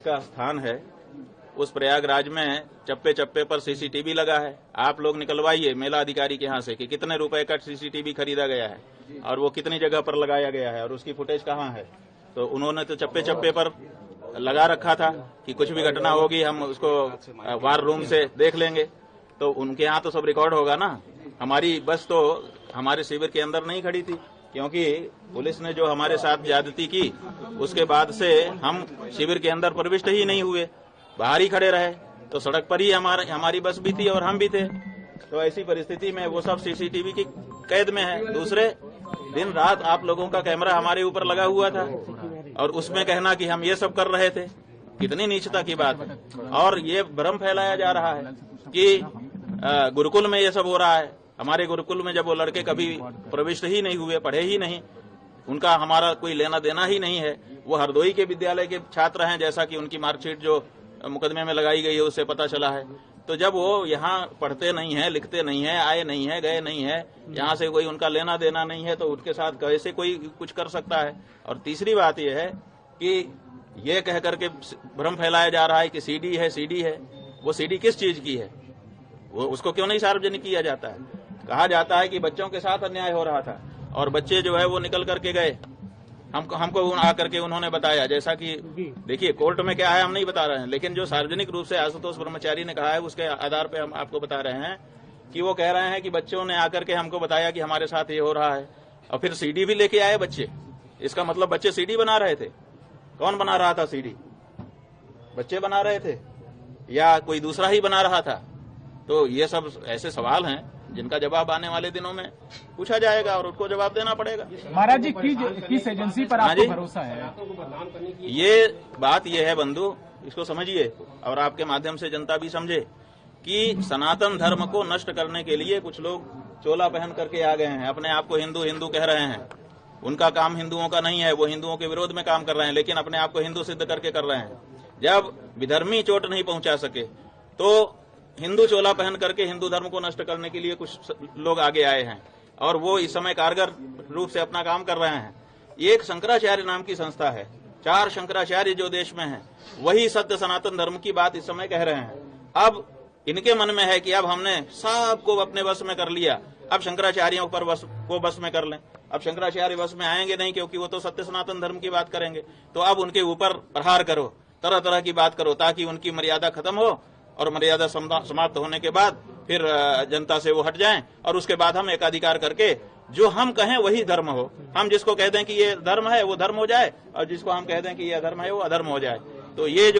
का स्थान है, उस प्रयागराज में चप्पे चप्पे पर सीसीटीवी लगा है। आप लोग निकलवाइए मेला अधिकारी के यहाँ से कि कितने रुपए का सीसीटीवी खरीदा गया है और वो कितनी जगह पर लगाया गया है और उसकी फुटेज कहाँ है। तो उन्होंने तो चप्पे चप्पे पर लगा रखा था कि कुछ भी घटना होगी हम उसको वार रूम से देख लेंगे। तो उनके यहाँ तो सब रिकॉर्ड होगा ना। हमारी बस तो हमारे शिविर के अंदर नहीं खड़ी थी, क्योंकि पुलिस ने जो हमारे साथ ज्यादती की उसके बाद से हम शिविर के अंदर प्रविष्ट ही नहीं हुए, बाहर ही खड़े रहे। तो सड़क पर ही हमारी बस भी थी और हम भी थे। तो ऐसी परिस्थिति में वो सब सीसीटीवी की कैद में है। दूसरे दिन रात आप लोगों का कैमरा हमारे ऊपर लगा हुआ था और उसमें कहना कि हम ये सब कर रहे थे, कितनी नीचता की बात है। और ये भ्रम फैलाया जा रहा है कि गुरुकुल में ये सब हो रहा है। हमारे गुरुकुल में जब वो लड़के कभी प्रविष्ट ही नहीं हुए, पढ़े ही नहीं, उनका हमारा कोई लेना देना ही नहीं है। वो हरदोई के विद्यालय के छात्र हैं, जैसा कि उनकी मार्कशीट जो मुकदमे में लगाई गई है उससे पता चला है। तो जब वो यहाँ पढ़ते नहीं है, लिखते नहीं है, आए नहीं है, गए नहीं है, यहाँ से कोई उनका लेना देना नहीं है, तो उनके साथ कैसे कोई कुछ कर सकता है। और तीसरी बात यह है कि ये कह करके भ्रम फैलाया जा रहा है कि सीडी है, सीडी है। वो सीडी किस चीज की है, वो उसको क्यों नहीं सार्वजनिक किया जाता है। कहा जाता है कि बच्चों के साथ अन्याय हो रहा था और बच्चे जो है वो निकल करके गए, हमको आकर के उन्होंने बताया। जैसा कि देखिए कोर्ट में क्या है हम नहीं बता रहे हैं, लेकिन जो सार्वजनिक रूप से आशुतोष ब्रह्मचारी ने कहा है उसके आधार पे हम आपको बता रहे हैं कि वो कह रहे हैं कि बच्चों ने आकर के हमको बताया कि हमारे साथ ये हो रहा है और फिर सीडी भी लेके आए बच्चे। इसका मतलब बच्चे सीडी बना रहे थे। कौन बना रहा था सीडी? बच्चे बना रहे थे या कोई दूसरा ही बना रहा था? तो ये सब ऐसे सवाल हैं जिनका जवाब आने वाले दिनों में पूछा जाएगा और उनको जवाब देना पड़ेगा। महाराज जी, किस एजेंसी पर आपको भरोसा है? ये बात ये है बंधु, इसको समझिए और आपके माध्यम से जनता भी समझे कि सनातन धर्म को नष्ट करने के लिए कुछ लोग चोला पहन करके आ गए हैं, अपने आप को हिंदू हिंदू कह रहे हैं। उनका काम हिंदुओं का नहीं है, वो हिंदुओं के विरोध में काम कर रहे हैं, लेकिन अपने आप को हिंदू सिद्ध करके कर रहे हैं। जब विधर्मी चोट नहीं पहुंचा सके तो हिंदू चोला पहन करके हिंदू धर्म को नष्ट करने के लिए कुछ लोग आगे आए हैं और वो इस समय कारगर रूप से अपना काम कर रहे हैं। एक शंकराचार्य नाम की संस्था है, 4 शंकराचार्य जो देश में हैं, वही सत्य सनातन धर्म की बात इस समय कह रहे हैं। अब इनके मन में है कि अब हमने सबको अपने वश में कर लिया, अब शंकराचार्यों पर बस में कर लें। अब शंकराचार्य बस में आएंगे नहीं, क्योंकि वो तो सत्य सनातन धर्म की बात करेंगे। तो अब उनके ऊपर प्रहार करो, तरह तरह की बात करो, ताकि उनकी मर्यादा खत्म हो और मर्यादा समाप्त होने के बाद फिर जनता से वो हट जाएं और उसके बाद हम एकाधिकार करके जो हम कहें वही धर्म हो। हम जिसको कह दें कि ये धर्म है वो धर्म हो जाए और जिसको हम कह दें कि ये अधर्म है वो अधर्म हो जाए। तो ये जो